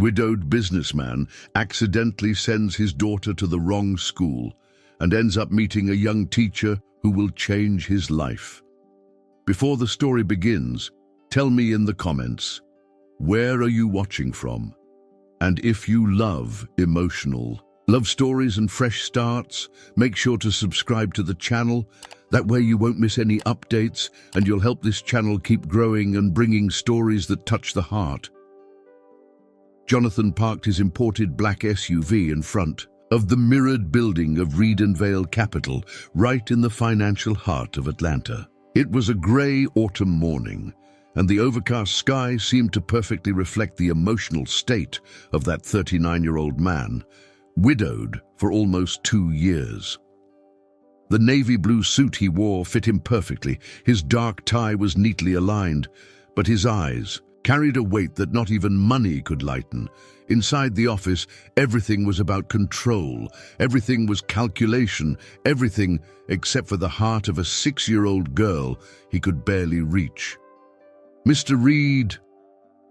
Widowed businessman accidentally sends his daughter to the wrong school and ends up meeting a young teacher who will change his life. Before the story begins, tell me in the comments, where are you watching from? And if you love emotional love stories and fresh starts, make sure to subscribe to the channel. That way you won't miss any updates and you'll help this channel keep growing and bringing stories that touch the heart. Jonathan parked his imported black SUV in front of the mirrored building of Reed and Vale Capital, right in the financial heart of Atlanta. It was a grey autumn morning, and the overcast sky seemed to perfectly reflect the emotional state of that 39-year-old man, widowed for almost 2 years. The navy blue suit he wore fit him perfectly, his dark tie was neatly aligned, but his eyes carried a weight that not even money could lighten. Inside the office, everything was about control, everything was calculation, everything except for the heart of a 6-year-old girl he could barely reach. "Mr. Reed,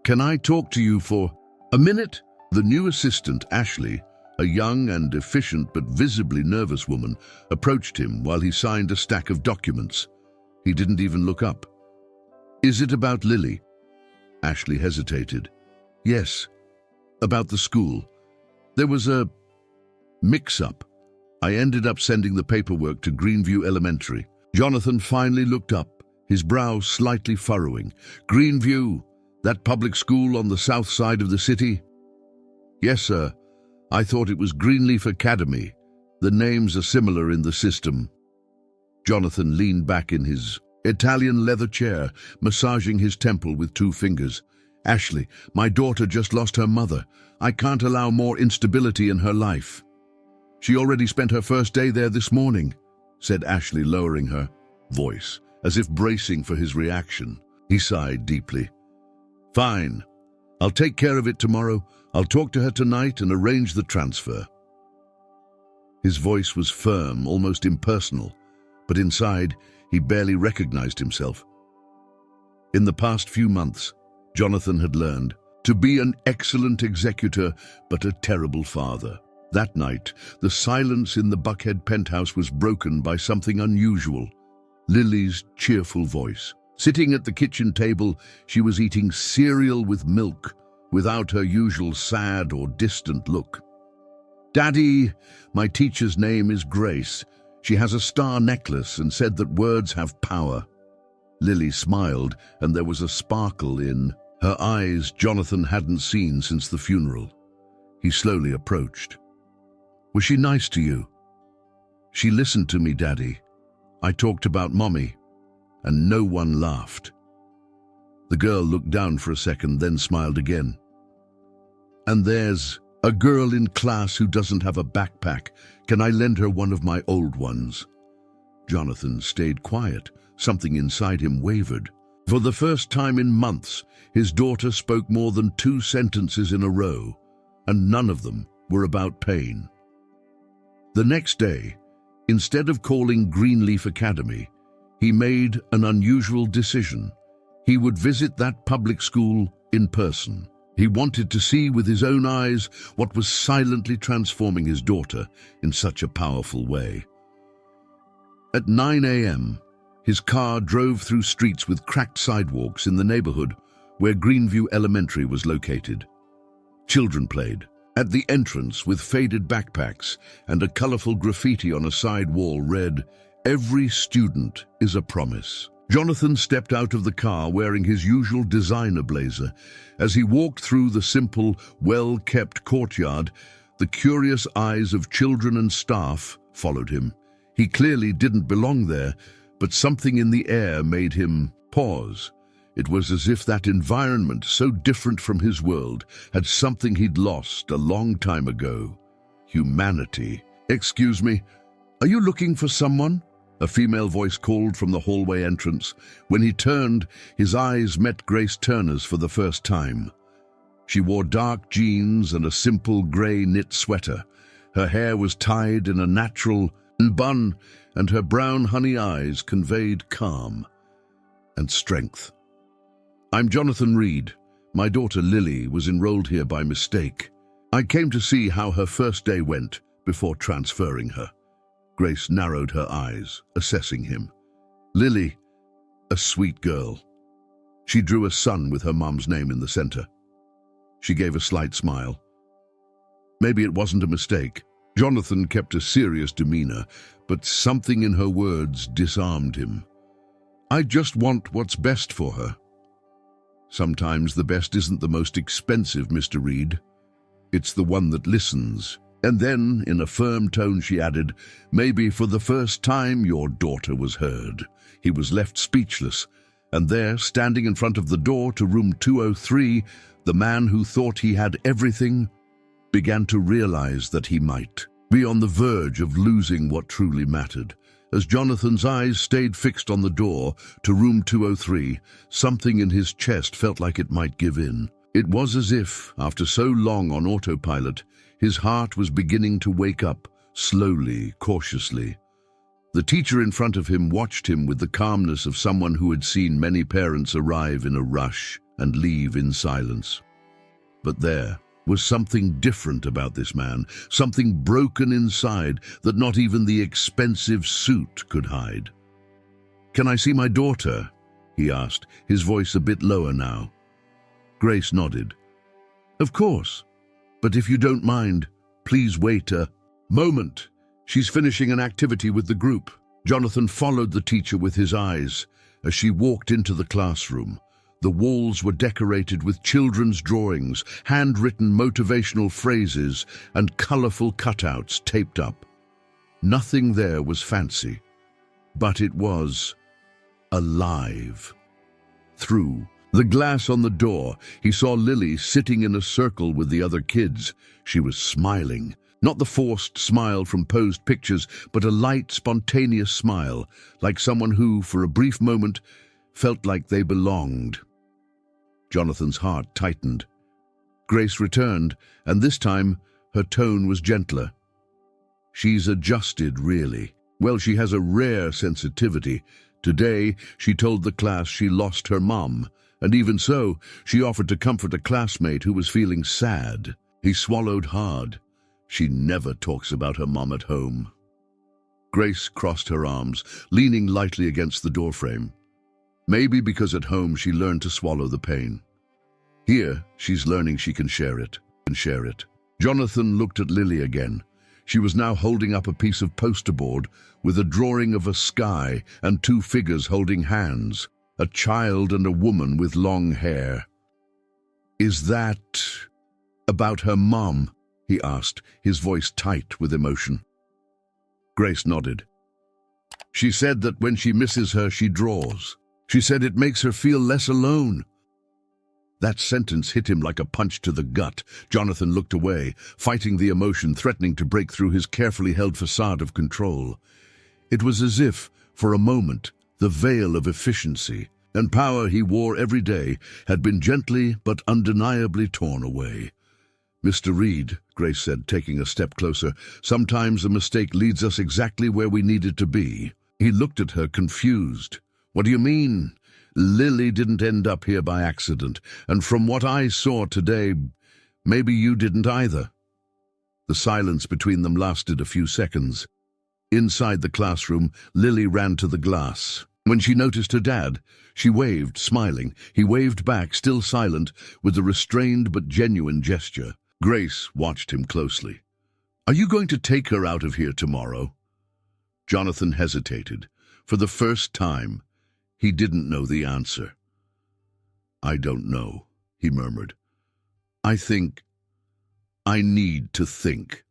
can I talk to you for a minute?" The new assistant, Ashley, a young and efficient but visibly nervous woman, approached him while he signed a stack of documents. He didn't even look up. "Is it about Lily?" Ashley hesitated. "Yes, about the school. There was a mix-up. I ended up sending the paperwork to Greenview Elementary." Jonathan finally looked up, his brow slightly furrowing. "Greenview, that public school on the south side of the city?" "Yes, sir. I thought it was Greenleaf Academy. The names are similar in the system." Jonathan leaned back in his Italian leather chair, massaging his temple with 2 fingers. "Ashley, my daughter just lost her mother. I can't allow more instability in her life." "She already spent her first day there this morning," said Ashley, lowering her voice, as if bracing for his reaction. He sighed deeply. "Fine. I'll take care of it tomorrow. I'll talk to her tonight and arrange the transfer." His voice was firm, almost impersonal, but inside, he barely recognized himself. In the past few months, Jonathan had learned to be an excellent executor, but a terrible father. That night, the silence in the Buckhead penthouse was broken by something unusual. Lily's cheerful voice. Sitting at the kitchen table, she was eating cereal with milk, without her usual sad or distant look. "Daddy, my teacher's name is Grace. She has a star necklace and said that words have power." Lily smiled, and there was a sparkle in her eyes Jonathan hadn't seen since the funeral. He slowly approached. "Was she nice to you?" "She listened to me, Daddy. I talked about Mommy, and no one laughed." The girl looked down for a second, then smiled again. "And there's a girl in class who doesn't have a backpack. Can I lend her one of my old ones?" Jonathan stayed quiet. Something inside him wavered. For the first time in months, his daughter spoke more than 2 sentences in a row, and none of them were about pain. The next day, instead of calling Greenleaf Academy, he made an unusual decision. He would visit that public school in person. He wanted to see with his own eyes what was silently transforming his daughter in such a powerful way. At 9 a.m., his car drove through streets with cracked sidewalks in the neighborhood where Greenview Elementary was located. Children played at the entrance with faded backpacks, and a colorful graffiti on a side wall read, "Every student is a promise." Jonathan stepped out of the car wearing his usual designer blazer. As he walked through the simple, well-kept courtyard, the curious eyes of children and staff followed him. He clearly didn't belong there, but something in the air made him pause. It was as if that environment, so different from his world, had something he'd lost a long time ago. Humanity. "Excuse me, are you looking for someone?" A female voice called from the hallway entrance. When he turned, his eyes met Grace Turner's for the first time. She wore dark jeans and a simple gray knit sweater. Her hair was tied in a natural bun, and her brown honey eyes conveyed calm and strength. "I'm Jonathan Reed. My daughter Lily was enrolled here by mistake. I came to see how her first day went before transferring her." Grace narrowed her eyes, assessing him. "Lily, a sweet girl." She drew a sun with her mum's name in the center. She gave a slight smile. Maybe it wasn't a mistake. Jonathan kept a serious demeanor, but something in her words disarmed him. "I just want what's best for her." "Sometimes the best isn't the most expensive, Mr. Reed. It's the one that listens." And then, in a firm tone, she added, "Maybe for the first time your daughter was heard." He was left speechless, and there, standing in front of the door to room 203, the man who thought he had everything began to realize that he might be on the verge of losing what truly mattered. As Jonathan's eyes stayed fixed on the door to room 203, something in his chest felt like it might give in. It was as if, after so long on autopilot, his heart was beginning to wake up, slowly, cautiously. The teacher in front of him watched him with the calmness of someone who had seen many parents arrive in a rush and leave in silence. But there was something different about this man, something broken inside that not even the expensive suit could hide. "Can I see my daughter?" he asked, his voice a bit lower now. Grace nodded. "Of course, but if you don't mind, please wait a moment. She's finishing an activity with the group." Jonathan followed the teacher with his eyes as she walked into the classroom. The walls were decorated with children's drawings, handwritten motivational phrases, and colorful cutouts taped up. Nothing there was fancy, but it was alive. Through the glass on the door, he saw Lily sitting in a circle with the other kids. She was smiling. Not the forced smile from posed pictures, but a light, spontaneous smile, like someone who, for a brief moment, felt like they belonged. Jonathan's heart tightened. Grace returned, and this time her tone was gentler. "She's adjusted, really. Well, she has a rare sensitivity. Today, she told the class she lost her mom, and even so, she offered to comfort a classmate who was feeling sad." He swallowed hard. "She never talks about her mom at home." Grace crossed her arms, leaning lightly against the doorframe. Maybe because at home she learned to swallow the pain. Here, she's learning she can share it. Jonathan looked at Lily again. She was now holding up a piece of poster board with a drawing of a sky and two figures holding hands, a child and a woman with long hair. "Is that about her mom?" he asked, his voice tight with emotion. Grace nodded. "She said that when she misses her, she draws. She said it makes her feel less alone." That sentence hit him like a punch to the gut. Jonathan looked away, fighting the emotion threatening to break through his carefully held facade of control. It was as if, for a moment, the veil of efficiency and power he wore every day had been gently but undeniably torn away. "Mr. Reed," Grace said, taking a step closer, "sometimes a mistake leads us exactly where we needed to be." He looked at her, confused. "What do you mean?" "Lily didn't end up here by accident, and from what I saw today, maybe you didn't either." The silence between them lasted a few seconds. Inside the classroom, Lily ran to the glass. When she noticed her dad, she waved, smiling. He waved back, still silent, with a restrained but genuine gesture. Grace watched him closely. "Are you going to take her out of here tomorrow?" Jonathan hesitated. For the first time, he didn't know the answer. "I don't know," he murmured. I need to think."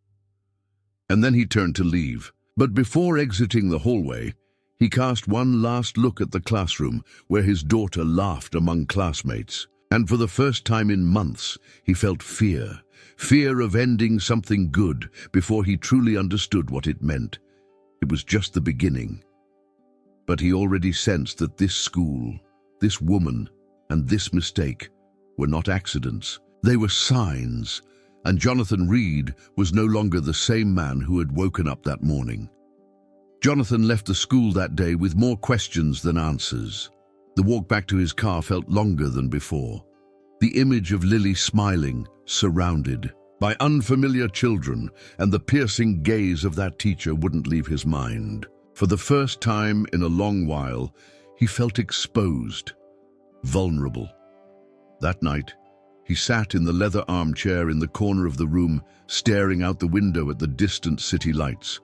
And then he turned to leave. But before exiting the hallway, he cast one last look at the classroom where his daughter laughed among classmates. And for the first time in months, he felt fear. Fear of ending something good before he truly understood what it meant. It was just the beginning. But he already sensed that this school, this woman, and this mistake were not accidents. They were signs, and Jonathan Reed was no longer the same man who had woken up that morning. Jonathan left the school that day with more questions than answers. The walk back to his car felt longer than before. The image of Lily smiling, surrounded by unfamiliar children, and the piercing gaze of that teacher wouldn't leave his mind. For the first time in a long while, he felt exposed, vulnerable. That night, he sat in the leather armchair in the corner of the room, staring out the window at the distant city lights.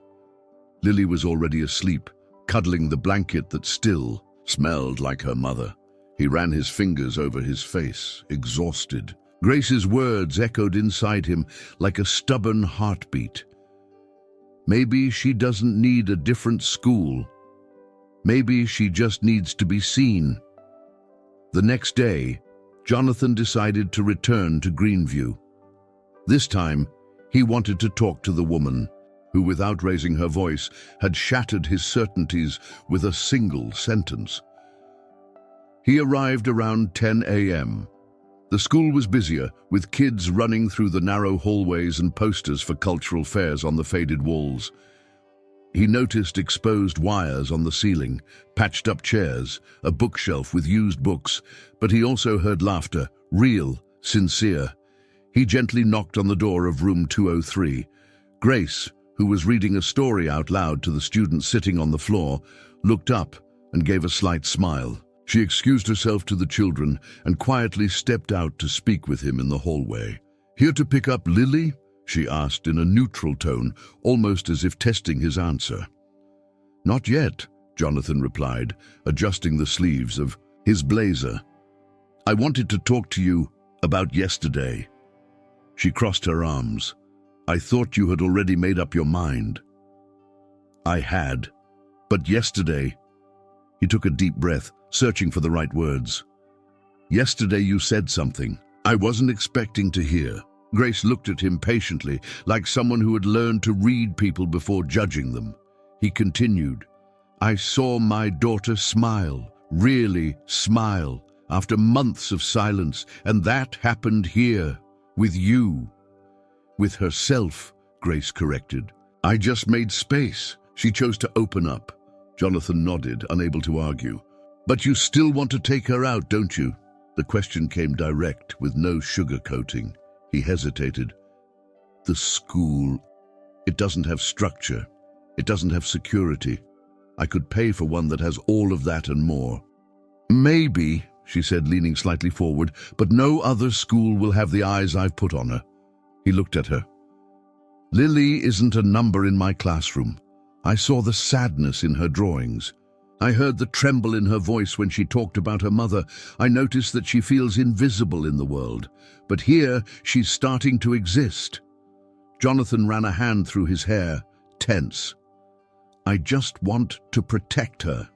Lily was already asleep, cuddling the blanket that still smelled like her mother. He ran his fingers over his face, exhausted. Grace's words echoed inside him like a stubborn heartbeat. Maybe she doesn't need a different school. Maybe she just needs to be seen. The next day, Jonathan decided to return to Greenview. This time, he wanted to talk to the woman who, without raising her voice, had shattered his certainties with a single sentence. He arrived around 10 a.m. The school was busier, with kids running through the narrow hallways and posters for cultural fairs on the faded walls. He noticed exposed wires on the ceiling, patched-up chairs, a bookshelf with used books, but he also heard laughter, real, sincere. He gently knocked on the door of room 203. Grace, who was reading a story out loud to the students sitting on the floor, looked up and gave a slight smile. She excused herself to the children and quietly stepped out to speak with him in the hallway. "Here to pick up Lily?" she asked in a neutral tone, almost as if testing his answer. "Not yet," Jonathan replied, adjusting the sleeves of his blazer. "I wanted to talk to you about yesterday." She crossed her arms. "I thought you had already made up your mind." "I had. But yesterday—" He took a deep breath, searching for the right words. "Yesterday you said something I wasn't expecting to hear." Grace looked at him patiently, like someone who had learned to read people before judging them. He continued, "I saw my daughter smile, really smile, after months of silence, and that happened here, with you." "With herself," Grace corrected. "I just made space. She chose to open up." Jonathan nodded, unable to argue. "But you still want to take her out, don't you?" The question came direct, with no sugarcoating. He hesitated. "The school, it doesn't have structure. It doesn't have security. I could pay for one that has all of that and more." "Maybe," she said, leaning slightly forward, "but no other school will have the eyes I've put on her." He looked at her. "Lily isn't a number in my classroom. I saw the sadness in her drawings. I heard the tremble in her voice when she talked about her mother. I noticed that she feels invisible in the world. But here, she's starting to exist." Jonathan ran a hand through his hair, tense. "I just want to protect her."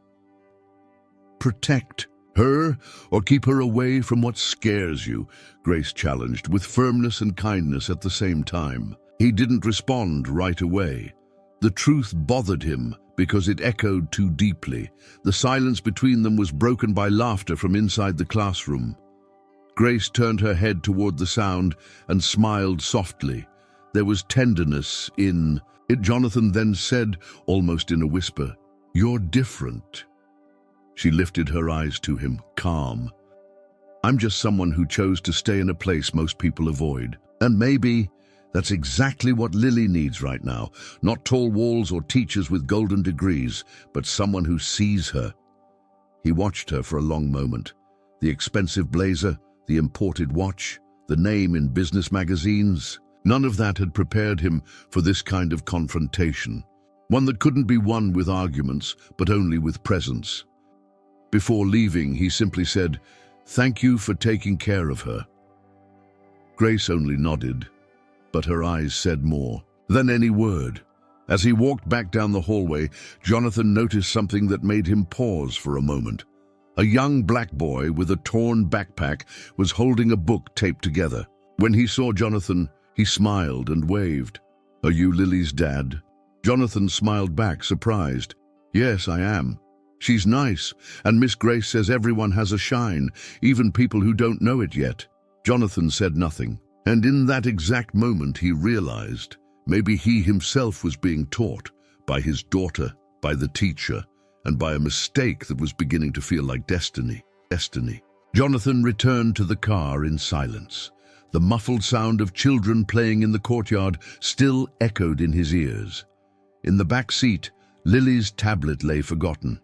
"Protect her, or keep her away from what scares you?" Grace challenged, with firmness and kindness at the same time. He didn't respond right away. The truth bothered him because it echoed too deeply. The silence between them was broken by laughter from inside the classroom. Grace turned her head toward the sound and smiled softly. There was tenderness in it. Jonathan then said, almost in a whisper, "You're different." She lifted her eyes to him, calm. "I'm just someone who chose to stay in a place most people avoid. And maybe that's exactly what Lily needs right now. Not tall walls or teachers with golden degrees, but someone who sees her." He watched her for a long moment. The expensive blazer, the imported watch, the name in business magazines. None of that had prepared him for this kind of confrontation. One that couldn't be won with arguments, but only with presence. Before leaving, he simply said, "Thank you for taking care of her." Grace only nodded, but her eyes said more than any word. As he walked back down the hallway, Jonathan noticed something that made him pause for a moment. A young black boy with a torn backpack was holding a book taped together. When he saw Jonathan, he smiled and waved. "Are you Lily's dad?" Jonathan smiled back, surprised. "Yes, I am. She's nice, and Miss Grace says everyone has a shine, even people who don't know it yet." Jonathan said nothing. And in that exact moment he realized maybe he himself was being taught by his daughter, by the teacher, and by a mistake that was beginning to feel like destiny. Jonathan returned to the car in silence. The muffled sound of children playing in the courtyard still echoed in his ears. In the back seat, Lily's tablet lay forgotten.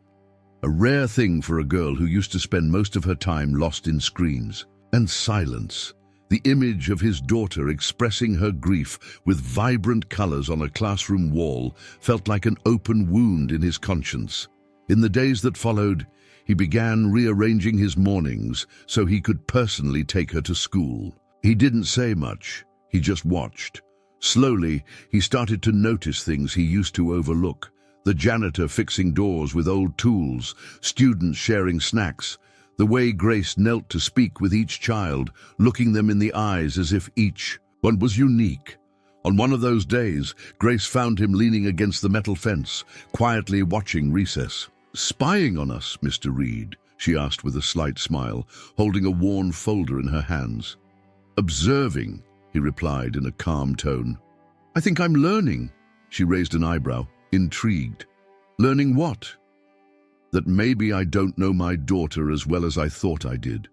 A rare thing for a girl who used to spend most of her time lost in screens. And silence. The image of his daughter expressing her grief with vibrant colors on a classroom wall felt like an open wound in his conscience. In the days that followed, he began rearranging his mornings so he could personally take her to school. He didn't say much, he just watched. Slowly, he started to notice things he used to overlook. The janitor fixing doors with old tools, students sharing snacks, the way Grace knelt to speak with each child, looking them in the eyes as if each one was unique. On one of those days, Grace found him leaning against the metal fence, quietly watching recess. "Spying on us, Mr. Reed?" she asked with a slight smile, holding a worn folder in her hands. "Observing," he replied in a calm tone. "I think I'm learning." She raised an eyebrow, intrigued. "Learning what?" "That maybe I don't know my daughter as well as I thought I did."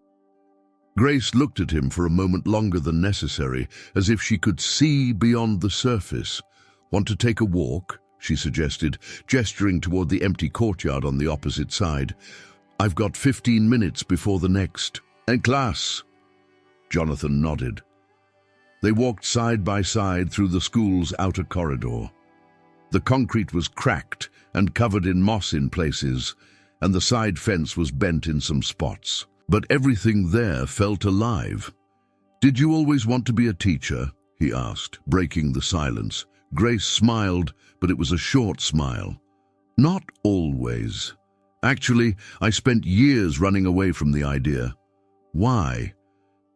Grace looked at him for a moment longer than necessary, as if she could see beyond the surface. "Want to take a walk?" she suggested, gesturing toward the empty courtyard on the opposite side. "I've got 15 minutes before the next." "And class?" Jonathan nodded. They walked side by side through the school's outer corridor. The concrete was cracked and covered in moss in places, and the side fence was bent in some spots. But everything there felt alive. "Did you always want to be a teacher?" he asked, breaking the silence. Grace smiled, but it was a short smile. "Not always. Actually, I spent years running away from the idea." "Why?"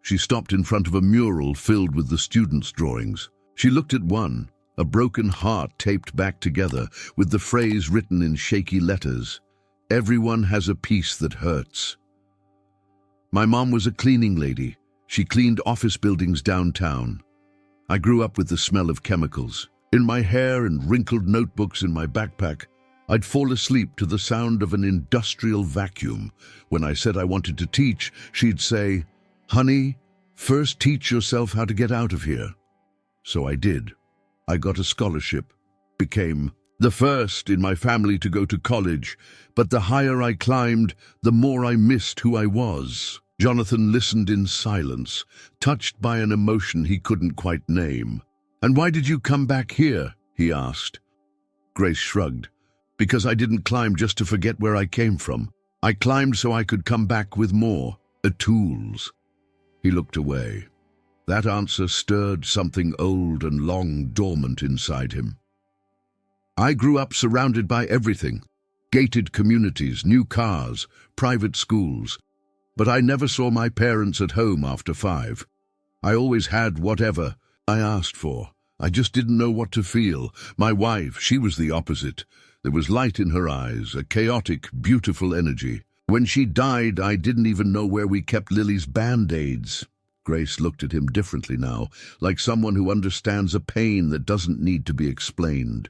She stopped in front of a mural filled with the students' drawings. She looked at one, a broken heart taped back together, with the phrase written in shaky letters, "Everyone has a piece that hurts." "My mom was a cleaning lady. She cleaned office buildings downtown. I grew up with the smell of chemicals. In my hair and wrinkled notebooks in my backpack, I'd fall asleep to the sound of an industrial vacuum. When I said I wanted to teach, she'd say, 'Honey, first teach yourself how to get out of here.' So I did. I got a scholarship, became the first in my family to go to college, but the higher I climbed, the more I missed who I was." Jonathan listened in silence, touched by an emotion he couldn't quite name. "And why did you come back here?" he asked. Grace shrugged. "Because I didn't climb just to forget where I came from. I climbed so I could come back with more, tools." He looked away. That answer stirred something old and long dormant inside him. "I grew up surrounded by everything. Gated communities, new cars, private schools. But I never saw my parents at home after 5. I always had whatever I asked for. I just didn't know what to feel. My wife, she was the opposite. There was light in her eyes, a chaotic, beautiful energy. When she died, I didn't even know where we kept Lily's Band-Aids." Grace looked at him differently now, like someone who understands a pain that doesn't need to be explained.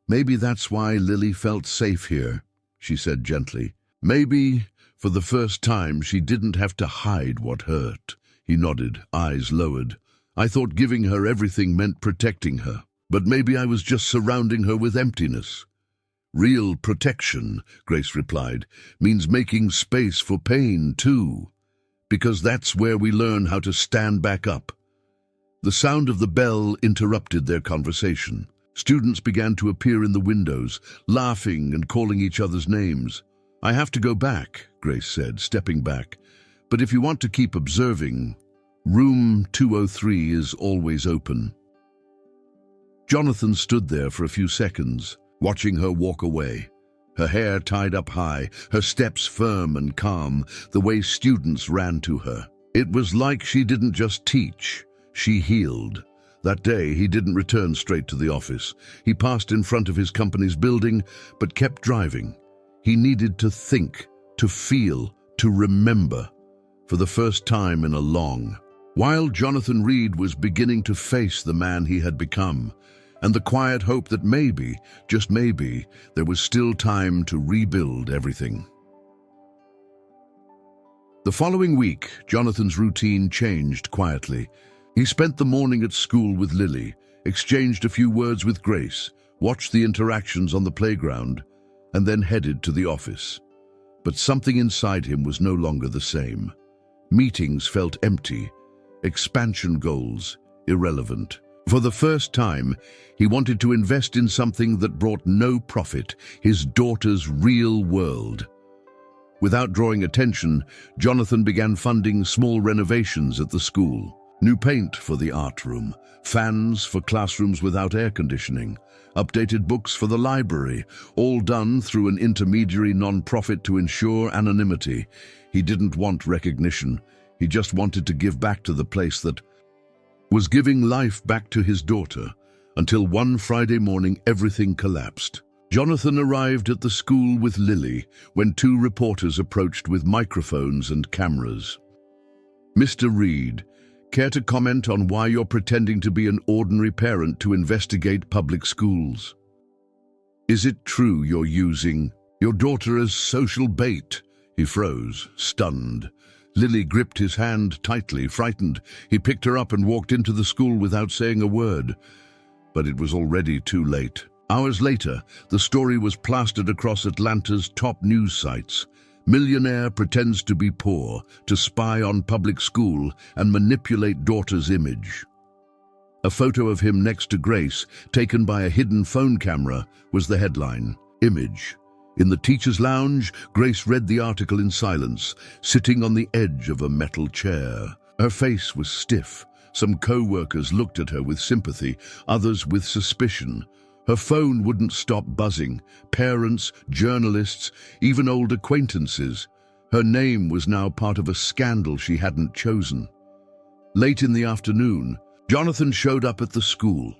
"Maybe that's why Lily felt safe here," she said gently. "Maybe, for the first time, she didn't have to hide what hurt." He nodded, eyes lowered. "I thought giving her everything meant protecting her, but maybe I was just surrounding her with emptiness." "Real protection," Grace replied, "means making space for pain, too. Because that's where we learn how to stand back up." The sound of the bell interrupted their conversation. Students began to appear in the windows, laughing and calling each other's names. "I have to go back," Grace said, stepping back. "But if you want to keep observing, room 203 is always open." Jonathan stood there for a few seconds, watching her walk away. Her hair tied up high, her steps firm and calm, the way students ran to her. It was like she didn't just teach, she healed. That day, he didn't return straight to the office. He passed in front of his company's building, but kept driving. He needed to think, to feel, to remember, for the first time in a long while. Jonathan Reed was beginning to face the man he had become, and the quiet hope that maybe, just maybe, there was still time to rebuild everything. The following week, Jonathan's routine changed quietly. He spent the morning at school with Lily, exchanged a few words with Grace, watched the interactions on the playground, and then headed to the office. But something inside him was no longer the same. Meetings felt empty, expansion goals irrelevant. For the first time, he wanted to invest in something that brought no profit, his daughter's real world. Without drawing attention, Jonathan began funding small renovations at the school. New paint for the art room, fans for classrooms without air conditioning, updated books for the library, all done through an intermediary non-profit to ensure anonymity. He didn't want recognition. He just wanted to give back to the place that was giving life back to his daughter, until one Friday morning everything collapsed. Jonathan arrived at the school with Lily when two reporters approached with microphones and cameras. "Mr. Reed, care to comment on why you're pretending to be an ordinary parent to investigate public schools? Is it true you're using your daughter as social bait?" He froze, stunned. Lily gripped his hand tightly, frightened. He picked her up and walked into the school without saying a word. But it was already too late. Hours later, the story was plastered across Atlanta's top news sites. Millionaire pretends to be poor, to spy on public school and manipulate daughter's image. A photo of him next to Grace, taken by a hidden phone camera, was the headline. Image. In the teacher's lounge, Grace read the article in silence, sitting on the edge of a metal chair. Her face was stiff. Some co-workers looked at her with sympathy, others with suspicion. Her phone wouldn't stop buzzing. Parents, journalists, even old acquaintances. Her name was now part of a scandal she hadn't chosen. Late in the afternoon, Jonathan showed up at the school.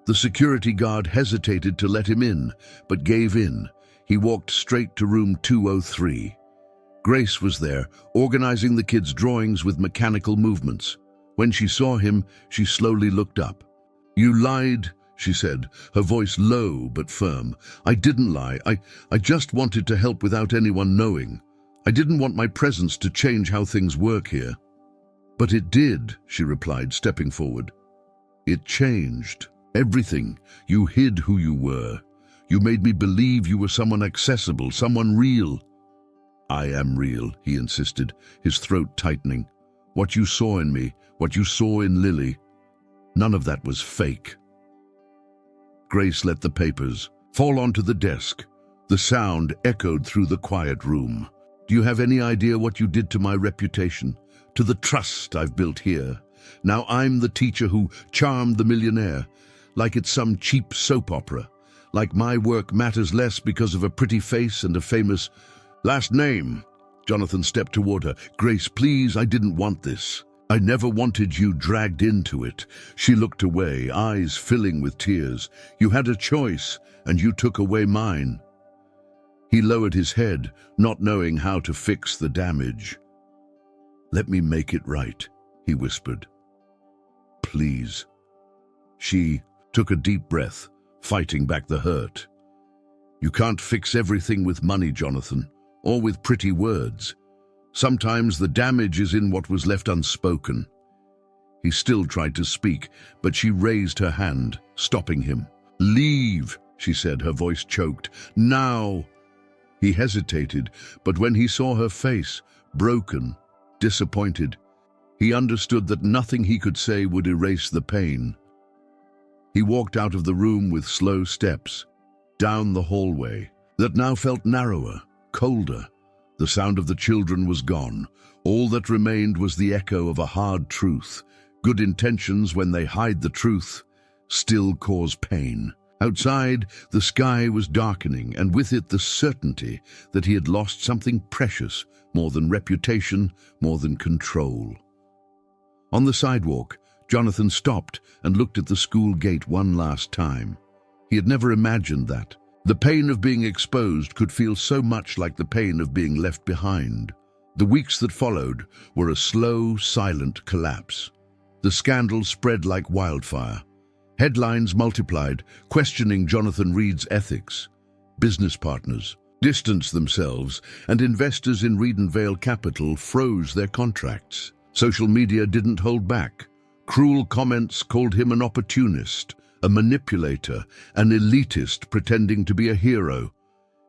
The security guard hesitated to let him in, but gave in. He walked straight to room 203. Grace was there, organizing the kids' drawings with mechanical movements. When she saw him, she slowly looked up. "You lied," she said, her voice low but firm. "I didn't lie. I just wanted to help without anyone knowing. I didn't want my presence to change how things work here." "But it did," she replied, stepping forward. "It changed. Everything. You hid who you were. You made me believe you were someone accessible, someone real." "I am real," he insisted, his throat tightening. "What you saw in me, what you saw in Lily, none of that was fake." Grace let the papers fall onto the desk. The sound echoed through the quiet room. "Do you have any idea what you did to my reputation, to the trust I've built here? Now I'm the teacher who charmed the millionaire, like it's some cheap soap opera. Like my work matters less because of a pretty face and a famous last name." Jonathan stepped toward her. "Grace, please, I didn't want this. I never wanted you dragged into it." She looked away, eyes filling with tears. "You had a choice, and you took away mine." He lowered his head, not knowing how to fix the damage. "Let me make it right," he whispered. "Please." She took a deep breath, fighting back the hurt. "You can't fix everything with money, Jonathan, or with pretty words. Sometimes the damage is in what was left unspoken." He still tried to speak, but she raised her hand, stopping him. "Leave," she said, her voice choked. "Now." He hesitated, but when he saw her face, broken, disappointed, he understood that nothing he could say would erase the pain. He walked out of the room with slow steps, down the hallway, that now felt narrower, colder. The sound of the children was gone. All that remained was the echo of a hard truth. Good intentions, when they hide the truth, still cause pain. Outside, the sky was darkening, and with it the certainty that he had lost something precious, more than reputation, more than control. On the sidewalk, Jonathan stopped and looked at the school gate one last time. He had never imagined that. The pain of being exposed could feel so much like the pain of being left behind. The weeks that followed were a slow, silent collapse. The scandal spread like wildfire. Headlines multiplied, questioning Jonathan Reed's ethics. Business partners, distanced themselves, and investors in Redenvale Capital froze their contracts. Social media didn't hold back. Cruel comments called him an opportunist, a manipulator, an elitist pretending to be a hero.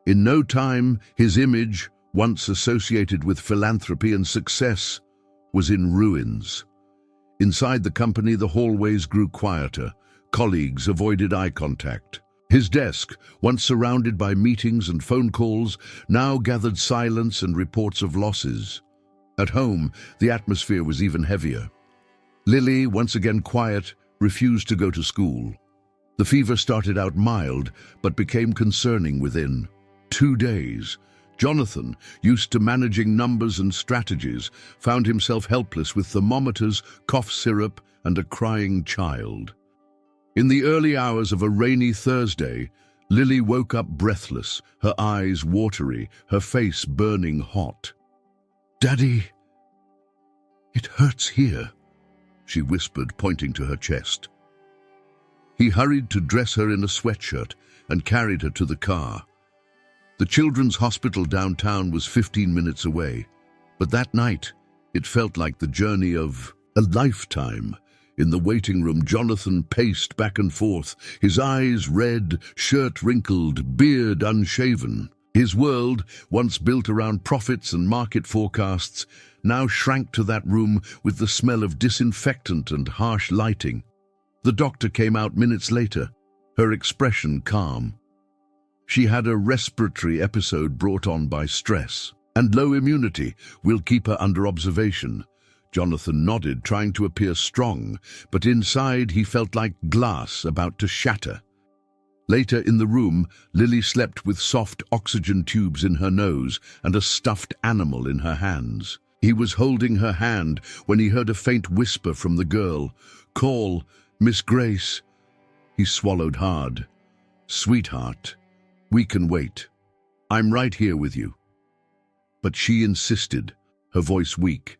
In no time, his image, once associated with philanthropy and success, was in ruins. Inside the company, the hallways grew quieter. Colleagues avoided eye contact. His desk, once surrounded by meetings and phone calls, now gathered silence and reports of losses. At home, the atmosphere was even heavier. Lily, once again quiet, refused to go to school. The fever started out mild, but became concerning within 2 days. Jonathan, used to managing numbers and strategies, found himself helpless with thermometers, cough syrup, and a crying child. In the early hours of a rainy Thursday, Lily woke up breathless, her eyes watery, her face burning hot. "Daddy, it hurts here," she whispered, pointing to her chest. He hurried to dress her in a sweatshirt and carried her to the car. The children's hospital downtown was 15 minutes away, but that night it felt like the journey of a lifetime. In the waiting room, Jonathan paced back and forth, his eyes red, shirt wrinkled, beard unshaven. His world, once built around profits and market forecasts, now shrank to that room with the smell of disinfectant and harsh lighting. The doctor came out minutes later, her expression calm. She had a respiratory episode brought on by stress, and low immunity will keep her under observation. Jonathan nodded, trying to appear strong, but inside he felt like glass about to shatter. Later in the room, Lily slept with soft oxygen tubes in her nose and a stuffed animal in her hands. He was holding her hand when he heard a faint whisper from the girl. "Call, Miss Grace." He swallowed hard. "Sweetheart, we can wait. I'm right here with you." But she insisted, her voice weak.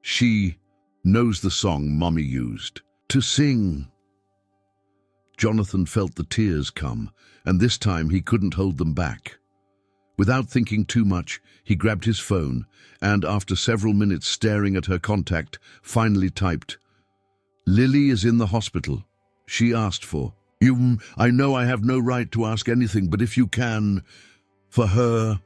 "She knows the song Mommy used to sing." Jonathan felt the tears come, and this time he couldn't hold them back. Without thinking too much, he grabbed his phone and, after several minutes staring at her contact, finally typed, "Lily is in the hospital. She asked for you. I know I have no right to ask anything, but if you can, for her."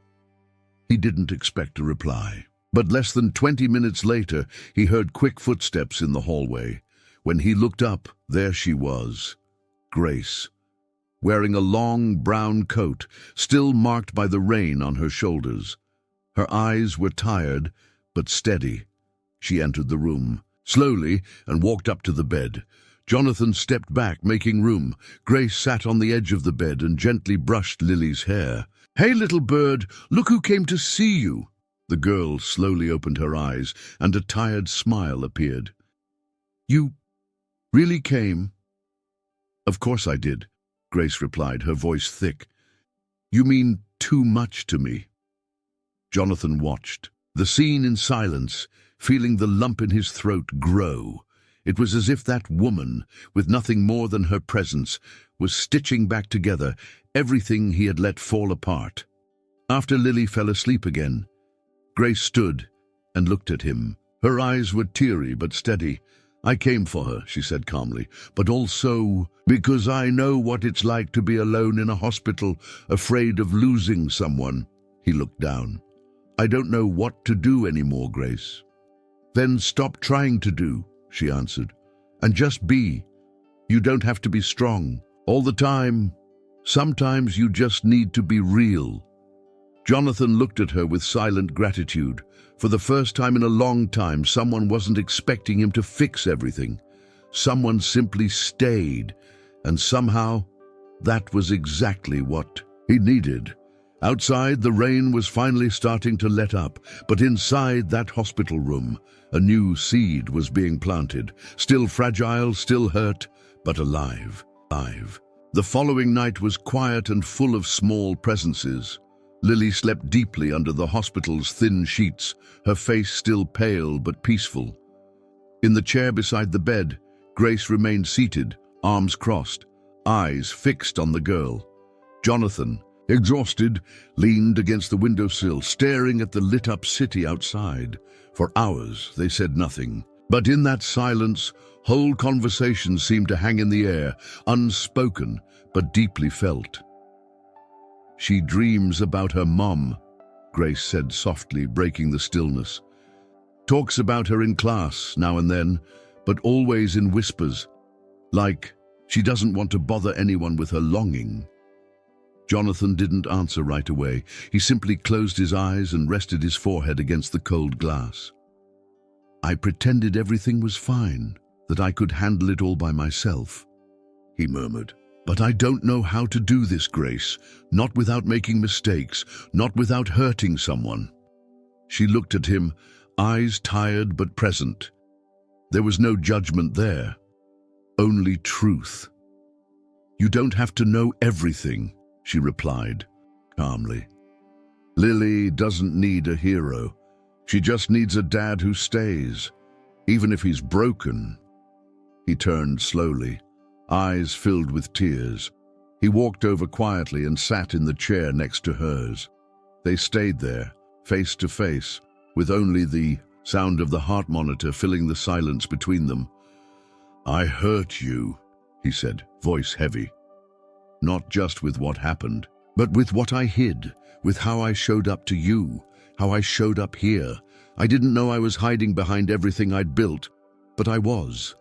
He didn't expect a reply. But less than 20 minutes later, he heard quick footsteps in the hallway. When he looked up, there she was, Grace, wearing a long brown coat, still marked by the rain on her shoulders. Her eyes were tired, but steady. She entered the room, slowly, and walked up to the bed. Jonathan stepped back, making room. Grace sat on the edge of the bed and gently brushed Lily's hair. "Hey, little bird, look who came to see you." The girl slowly opened her eyes, and a tired smile appeared. "You really came?" "Of course I did," Grace replied, her voice thick. "You mean too much to me." Jonathan watched the scene in silence, feeling the lump in his throat grow. It was as if that woman, with nothing more than her presence, was stitching back together everything he had let fall apart. After Lily fell asleep again, Grace stood and looked at him. Her eyes were teary but steady. "I came for her," she said calmly, "but also because I know what it's like to be alone in a hospital, afraid of losing someone." He looked down. "I don't know what to do anymore, Grace." "Then stop trying to do," she answered, "and just be. You don't have to be strong all the time. Sometimes you just need to be real." Jonathan looked at her with silent gratitude. For the first time in a long time, someone wasn't expecting him to fix everything. Someone simply stayed, and somehow that was exactly what he needed. Outside, the rain was finally starting to let up, but inside that hospital room, a new seed was being planted, still fragile, still hurt, but alive. The following night was quiet and full of small presences. Lily slept deeply under the hospital's thin sheets, her face still pale but peaceful. In the chair beside the bed, Grace remained seated, arms crossed, eyes fixed on the girl. Jonathan, exhausted, leaned against the windowsill, staring at the lit-up city outside. For hours, they said nothing. But in that silence, whole conversations seemed to hang in the air, unspoken, but deeply felt. "She dreams about her mom," Grace said softly, breaking the stillness. "Talks about her in class now and then, but always in whispers, like she doesn't want to bother anyone with her longing." Jonathan didn't answer right away. He simply closed his eyes and rested his forehead against the cold glass. "I pretended everything was fine, that I could handle it all by myself," he murmured. "But I don't know how to do this, Grace, not without making mistakes, not without hurting someone." She looked at him, eyes tired but present. There was no judgment there, only truth. "You don't have to know everything," she replied, calmly. "Lily doesn't need a hero. She just needs a dad who stays, even if he's broken." He turned slowly, eyes filled with tears. He walked over quietly and sat in the chair next to hers. They stayed there, face to face, with only the sound of the heart monitor filling the silence between them. "I hurt you," he said, voice heavy. "Not just with what happened, but with what I hid, with how I showed up to you, how I showed up here. I didn't know I was hiding behind everything I'd built, but I was."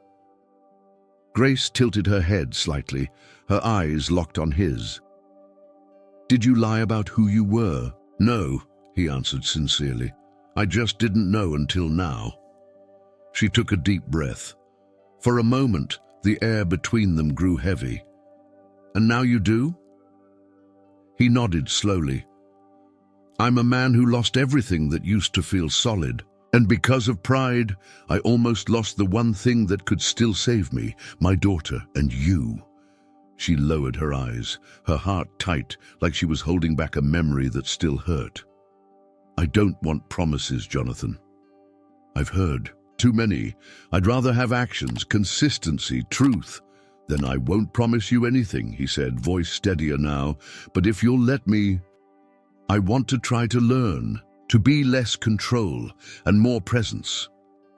Grace tilted her head slightly, her eyes locked on his. "Did you lie about who you were?" "No," he answered sincerely. "I just didn't know until now." She took a deep breath. For a moment, the air between them grew heavy. "And now you do?" He nodded slowly. "I'm a man who lost everything that used to feel solid. And because of pride, I almost lost the one thing that could still save me, my daughter and you." She lowered her eyes, her heart tight, like she was holding back a memory that still hurt. "I don't want promises, Jonathan. I've heard too many. I'd rather have actions, consistency, truth." "Then I won't promise you anything," he said, voice steadier now. "But if you'll let me, I want to try to learn, to be less control and more presence."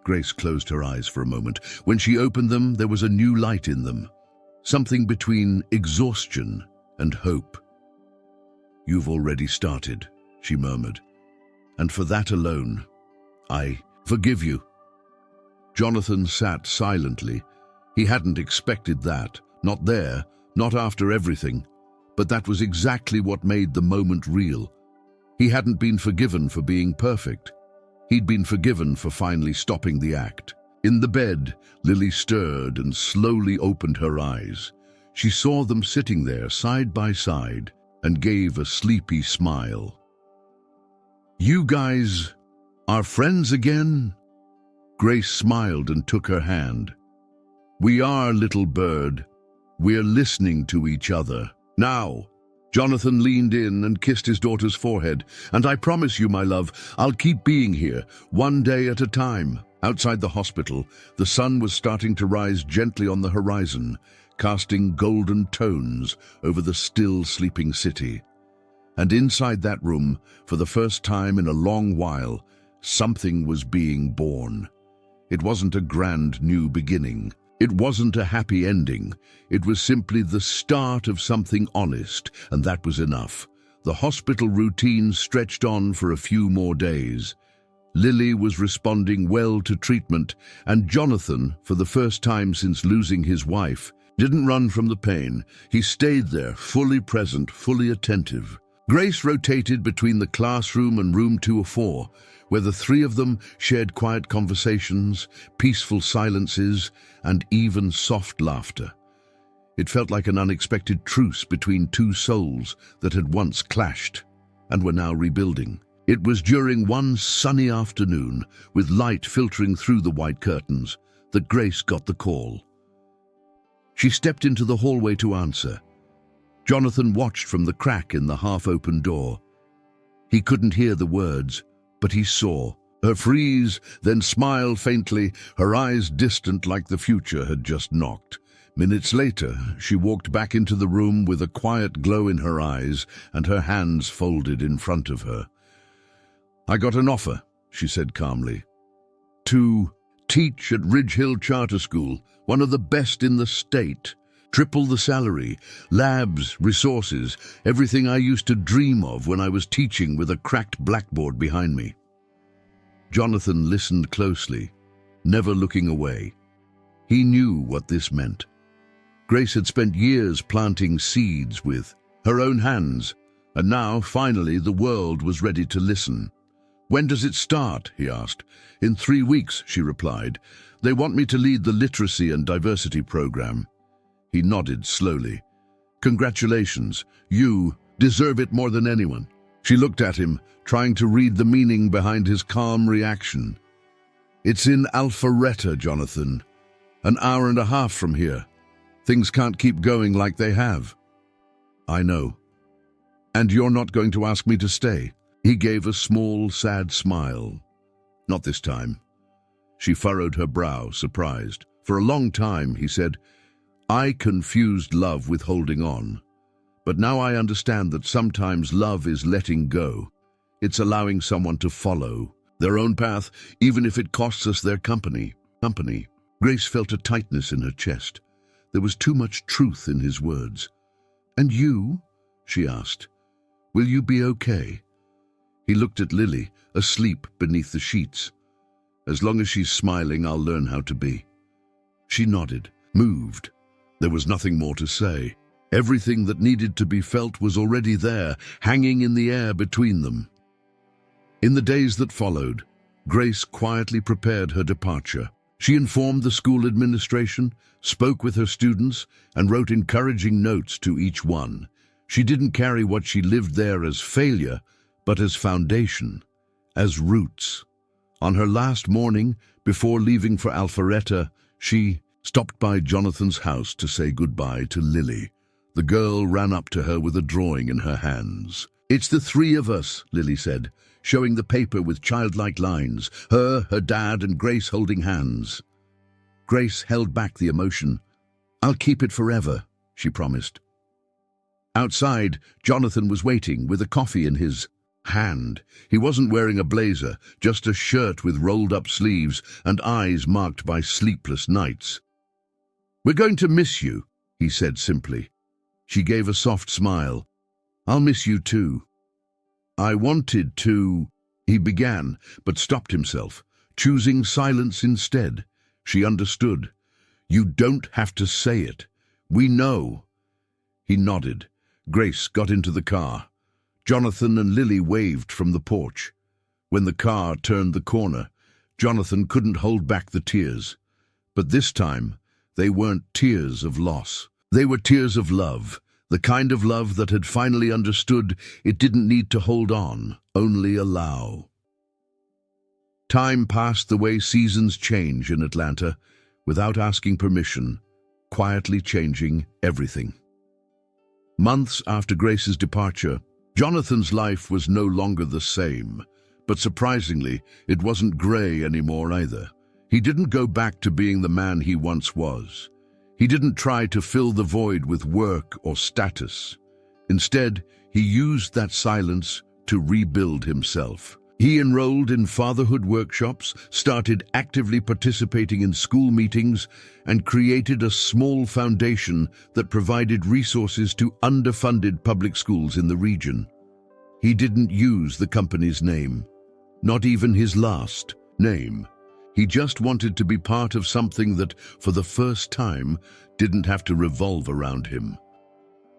Grace closed her eyes for a moment. When she opened them, there was a new light in them, something between exhaustion and hope. "You've already started," she murmured. "And for that alone, I forgive you." Jonathan sat silently. He hadn't expected that, not there, not after everything. But that was exactly what made the moment real. He hadn't been forgiven for being perfect. He'd been forgiven for finally stopping the act. In the bed, Lily stirred and slowly opened her eyes. She saw them sitting there side by side and gave a sleepy smile. "You guys are friends again?" Grace smiled and took her hand. "We are, little bird. We're listening to each other. Now." Jonathan leaned in and kissed his daughter's forehead. "And I promise you, my love, I'll keep being here, one day at a time." Outside the hospital, the sun was starting to rise gently on the horizon, casting golden tones over the still sleeping city. And inside that room, for the first time in a long while, something was being born. It wasn't a grand new beginning. It wasn't a happy ending. It was simply the start of something honest, and that was enough. The hospital routine stretched on for a few more days. Lily was responding well to treatment, and Jonathan, for the first time since losing his wife, didn't run from the pain. He stayed there, fully present, fully attentive. Grace rotated between the classroom and room 204, where the three of them shared quiet conversations, peaceful silences, and even soft laughter. It felt like an unexpected truce between two souls that had once clashed and were now rebuilding. It was during one sunny afternoon, with light filtering through the white curtains, that Grace got the call. She stepped into the hallway to answer. Jonathan watched from the crack in the half-open door. He couldn't hear the words, but he saw. Her freeze, then smile faintly, her eyes distant like the future had just knocked. Minutes later, she walked back into the room with a quiet glow in her eyes and her hands folded in front of her. "I got an offer," she said calmly, "to teach at Ridge Hill Charter School, one of the best in the state. Triple the salary, labs, resources, everything I used to dream of when I was teaching with a cracked blackboard behind me." Jonathan listened closely, never looking away. He knew what this meant. Grace had spent years planting seeds with her own hands, and now, finally, the world was ready to listen. "When does it start?" he asked. "In 3 weeks," she replied. "They want me to lead the literacy and diversity program." He nodded slowly. "Congratulations. You deserve it more than anyone." She looked at him, trying to read the meaning behind his calm reaction. "It's in Alpharetta, Jonathan. An hour and a half from here. Things can't keep going like they have." "I know. And you're not going to ask me to stay?" He gave a small, sad smile. "Not this time." She furrowed her brow, surprised. "For a long time," he said, "I confused love with holding on. But now I understand that sometimes love is letting go. It's allowing someone to follow their own path, even if it costs us their company." Grace felt a tightness in her chest. There was too much truth in his words. "And you?" she asked. "Will you be okay?" He looked at Lily, asleep beneath the sheets. "As long as she's smiling, I'll learn how to be." She nodded, moved. There was nothing more to say. Everything that needed to be felt was already there, hanging in the air between them. In the days that followed, Grace quietly prepared her departure. She informed the school administration, spoke with her students, and wrote encouraging notes to each one. She didn't carry what she lived there as failure, but as foundation, as roots. On her last morning, before leaving for Alpharetta, she stopped by Jonathan's house to say goodbye to Lily. The girl ran up to her with a drawing in her hands. "It's the 3 of us," Lily said, showing the paper with childlike lines, her dad, and Grace holding hands. Grace held back the emotion. "I'll keep it forever," she promised. Outside, Jonathan was waiting with a coffee in his hand. He wasn't wearing a blazer, just a shirt with rolled-up sleeves and eyes marked by sleepless nights. "We're going to miss you," he said simply. She gave a soft smile. "I'll miss you too." "I wanted to," he began, but stopped himself, choosing silence instead. She understood. "You don't have to say it. We know." He nodded. Grace got into the car. Jonathan and Lily waved from the porch. When the car turned the corner, Jonathan couldn't hold back the tears. But this time, they weren't tears of loss. They were tears of love, the kind of love that had finally understood it didn't need to hold on, only allow. Time passed the way seasons change in Atlanta, without asking permission, quietly changing everything. Months after Grace's departure, Jonathan's life was no longer the same, but surprisingly, it wasn't gray anymore either. He didn't go back to being the man he once was. He didn't try to fill the void with work or status. Instead, he used that silence to rebuild himself. He enrolled in fatherhood workshops, started actively participating in school meetings, and created a small foundation that provided resources to underfunded public schools in the region. He didn't use the company's name, not even his last name. He just wanted to be part of something that, for the first time, didn't have to revolve around him.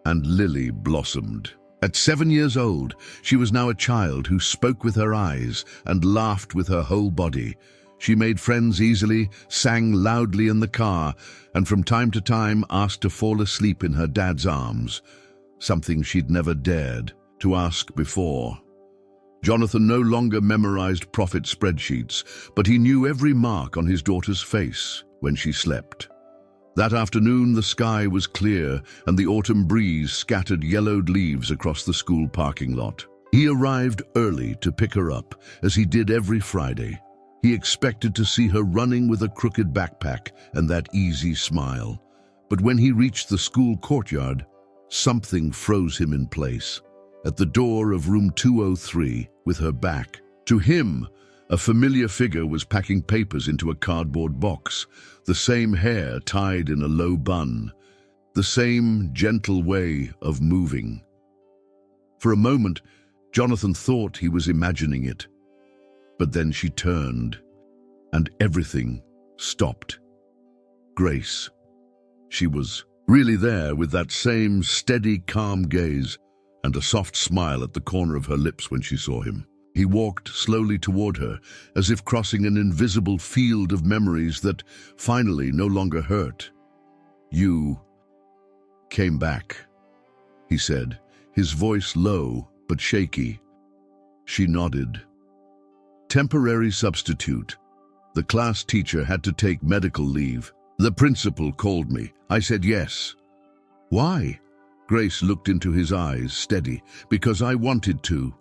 And Lily blossomed. At 7 years old, she was now a child who spoke with her eyes and laughed with her whole body. She made friends easily, sang loudly in the car, and from time to time asked to fall asleep in her dad's arms, something she'd never dared to ask before. Jonathan no longer memorized profit spreadsheets, but he knew every mark on his daughter's face when she slept. That afternoon, the sky was clear, and the autumn breeze scattered yellowed leaves across the school parking lot. He arrived early to pick her up, as he did every Friday. He expected to see her running with a crooked backpack and that easy smile. But when he reached the school courtyard, something froze him in place. At the door of room 203, with her back to him, a familiar figure was packing papers into a cardboard box, the same hair tied in a low bun, the same gentle way of moving. For a moment, Jonathan thought he was imagining it. But then she turned, and everything stopped. Grace. She was really there, with that same steady, calm gaze and a soft smile at the corner of her lips when she saw him. He walked slowly toward her, as if crossing an invisible field of memories that finally no longer hurt. "You came back," he said, his voice low but shaky. She nodded. "Temporary substitute. The class teacher had to take medical leave. The principal called me. I said yes." "Why?" Grace looked into his eyes, steady. "Because I wanted to."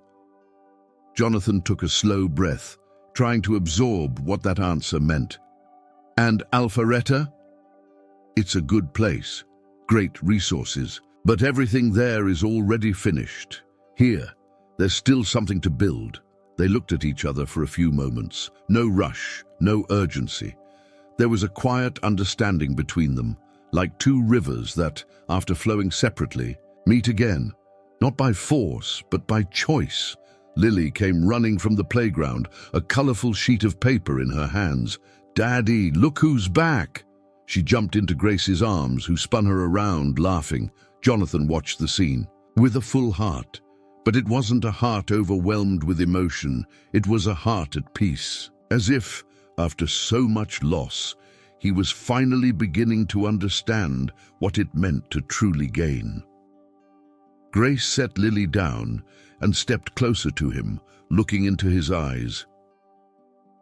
Jonathan took a slow breath, trying to absorb what that answer meant. "And Alpharetta?" "It's a good place. Great resources. But everything there is already finished. Here, there's still something to build." They looked at each other for a few moments. No rush, no urgency. There was a quiet understanding between them, like two rivers that, after flowing separately, meet again, not by force, but by choice. Lily came running from the playground, a colorful sheet of paper in her hands. "Daddy, look who's back!" She jumped into Grace's arms, who spun her around, laughing. Jonathan watched the scene with a full heart. But it wasn't a heart overwhelmed with emotion. It was a heart at peace, as if, after so much loss, he was finally beginning to understand what it meant to truly gain. Grace set Lily down and stepped closer to him, looking into his eyes.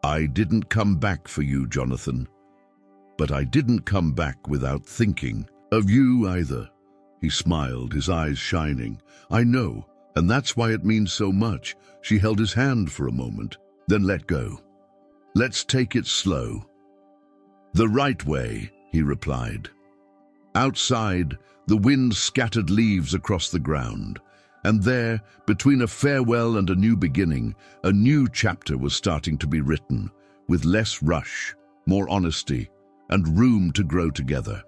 "I didn't come back for you, Jonathan. But I didn't come back without thinking of you either." He smiled, his eyes shining. "I know, and that's why it means so much." She held his hand for a moment, then let go. "Let's take it slow." "The right way," he replied. Outside, the wind scattered leaves across the ground, and there, between a farewell and a new beginning, a new chapter was starting to be written, with less rush, more honesty, and room to grow together.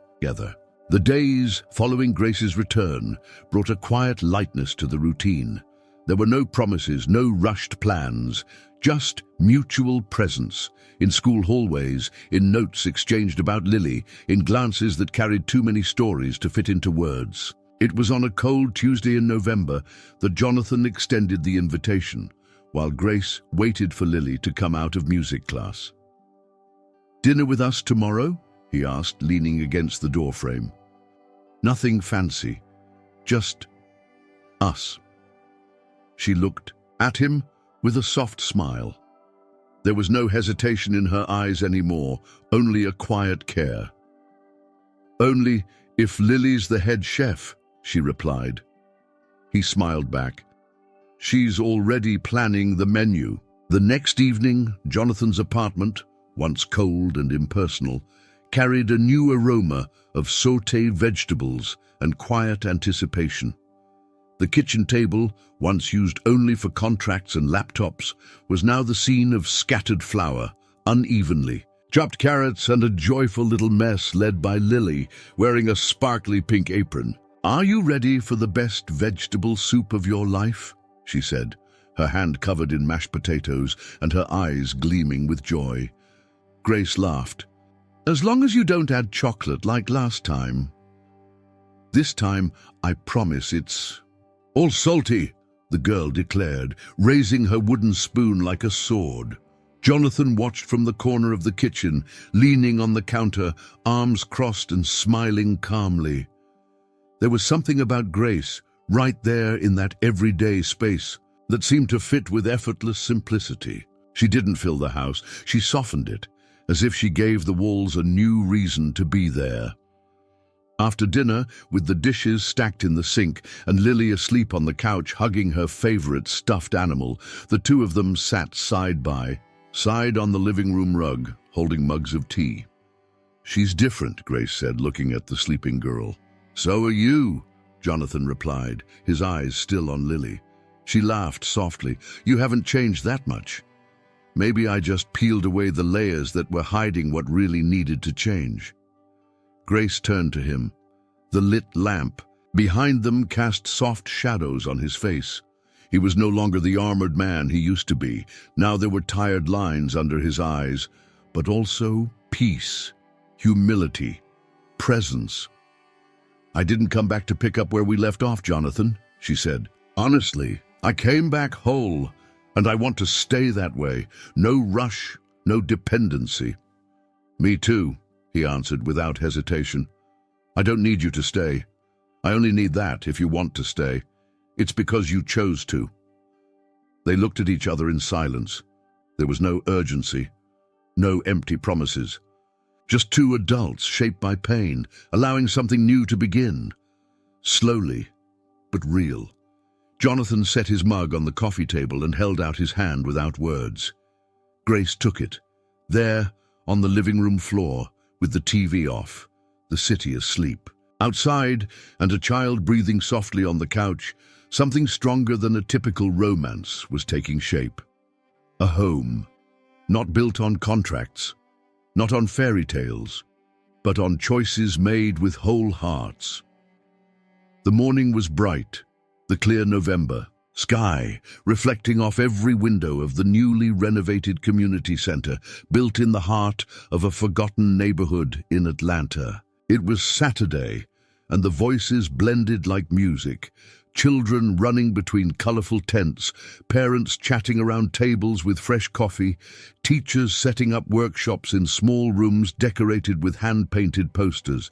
The days following Grace's return brought a quiet lightness to the routine. There were no promises, no rushed plans, just mutual presence, in school hallways, in notes exchanged about Lily, in glances that carried too many stories to fit into words. It was on a cold Tuesday in November that Jonathan extended the invitation, while Grace waited for Lily to come out of music class. "Dinner with us tomorrow?" he asked, leaning against the doorframe. "Nothing fancy, just us." She looked at him with a soft smile. There was no hesitation in her eyes anymore, only a quiet care. "Only if Lily's the head chef," she replied. He smiled back. "She's already planning the menu." The next evening, Jonathan's apartment, once cold and impersonal, carried a new aroma of sautéed vegetables and quiet anticipation. The kitchen table, once used only for contracts and laptops, was now the scene of scattered flour, unevenly, chopped carrots, and a joyful little mess led by Lily, wearing a sparkly pink apron. "Are you ready for the best vegetable soup of your life?" she said, her hand covered in mashed potatoes and her eyes gleaming with joy. Grace laughed. "As long as you don't add chocolate like last time." "This time, I promise it's all salty," the girl declared, raising her wooden spoon like a sword. Jonathan watched from the corner of the kitchen, leaning on the counter, arms crossed and smiling calmly. There was something about Grace, right there in that everyday space, that seemed to fit with effortless simplicity. She didn't fill the house, she softened it, as if she gave the walls a new reason to be there. After dinner, with the dishes stacked in the sink and Lily asleep on the couch hugging her favorite stuffed animal, the two of them sat side by side on the living room rug, holding mugs of tea. She's different, Grace said, looking at the sleeping girl. So are you, Jonathan replied, his eyes still on Lily. She laughed softly. You haven't changed that much. Maybe I just peeled away the layers that were hiding what really needed to change. Grace turned to him. The lit lamp behind them cast soft shadows on his face. He was no longer the armored man he used to be. Now there were tired lines under his eyes, but also peace, humility, presence. I didn't come back to pick up where we left off, Jonathan, she said. Honestly, I came back whole, and I want to stay that way. No rush, no dependency. Me too, he answered without hesitation. I don't need you to stay. I only need that if you want to stay. It's because you chose to. They looked at each other in silence. There was no urgency, no empty promises. Just two adults shaped by pain, allowing something new to begin. Slowly, but real. Jonathan set his mug on the coffee table and held out his hand without words. Grace took it. There, on the living room floor, with the TV off, the city asleep. Outside, and a child breathing softly on the couch, something stronger than a typical romance was taking shape. A home, not built on contracts, not on fairy tales, but on choices made with whole hearts. The morning was bright, the clear November sky reflecting off every window of the newly renovated community center built in the heart of a forgotten neighborhood in Atlanta. It was Saturday, and the voices blended like music. Children running between colorful tents, parents chatting around tables with fresh coffee, teachers setting up workshops in small rooms decorated with hand-painted posters.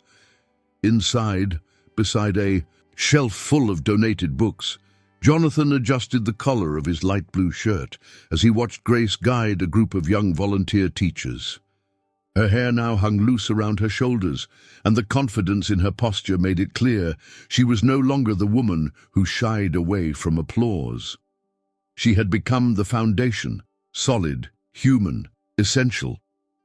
Inside, beside a shelf full of donated books, Jonathan adjusted the collar of his light blue shirt as he watched Grace guide a group of young volunteer teachers. Her hair now hung loose around her shoulders, and the confidence in her posture made it clear she was no longer the woman who shied away from applause. She had become the foundation, solid, human, essential.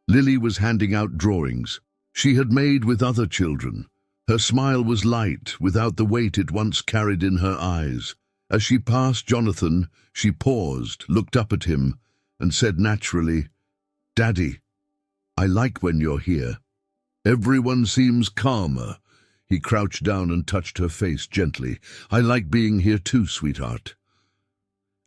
Lily was handing out drawings she had made with other children. Her smile was light, without the weight it once carried in her eyes. As she passed Jonathan, she paused, looked up at him, and said naturally, "Daddy, I like when you're here. Everyone seems calmer." He crouched down and touched her face gently. "I like being here too, sweetheart."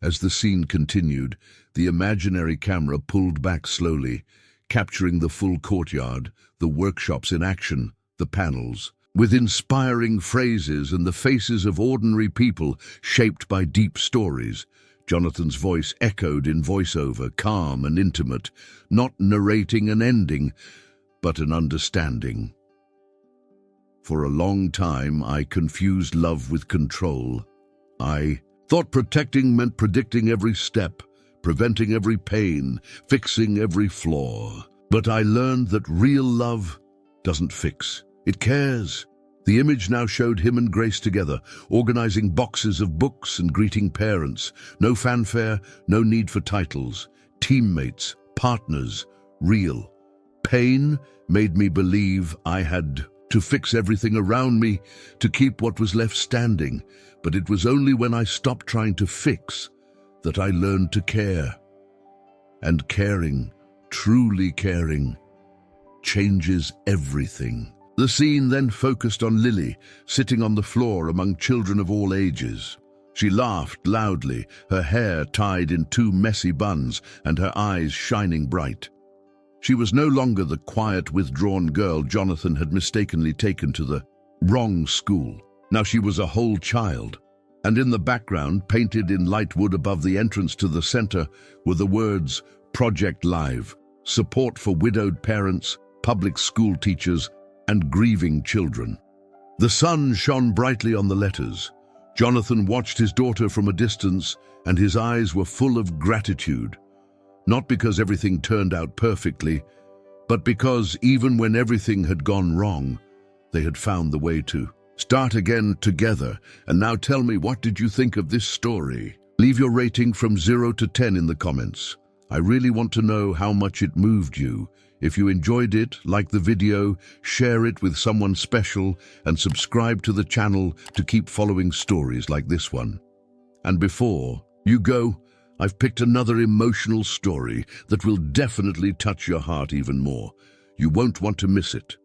As the scene continued, the imaginary camera pulled back slowly, capturing the full courtyard, the workshops in action, the panels, with inspiring phrases and the faces of ordinary people shaped by deep stories. Jonathan's voice echoed in voiceover, calm and intimate, not narrating an ending, but an understanding. For a long time, I confused love with control. I thought protecting meant predicting every step, preventing every pain, fixing every flaw. But I learned that real love doesn't fix. It cares. The image now showed him and Grace together, organizing boxes of books and greeting parents. No fanfare, no need for titles. Teammates, partners, real. Pain made me believe I had to fix everything around me to keep what was left standing. But it was only when I stopped trying to fix that I learned to care. And caring, truly caring, changes everything. The scene then focused on Lily, sitting on the floor among children of all ages. She laughed loudly, her hair tied in two messy buns and her eyes shining bright. She was no longer the quiet, withdrawn girl Jonathan had mistakenly taken to the wrong school. Now she was a whole child, and in the background, painted in light wood above the entrance to the center, were the words Project Live, support for widowed parents, public school teachers, and grieving children. The sun shone brightly on the letters. Jonathan watched his daughter from a distance, and his eyes were full of gratitude. Not because everything turned out perfectly, but because even when everything had gone wrong, they had found the way to start again together. And now tell me, what did you think of this story? Leave your rating from 0 to 10 in the comments. I really want to know how much it moved you. If you enjoyed it, like the video, share it with someone special, and subscribe to the channel to keep following stories like this one. And before you go, I've picked another emotional story that will definitely touch your heart even more. You won't want to miss it.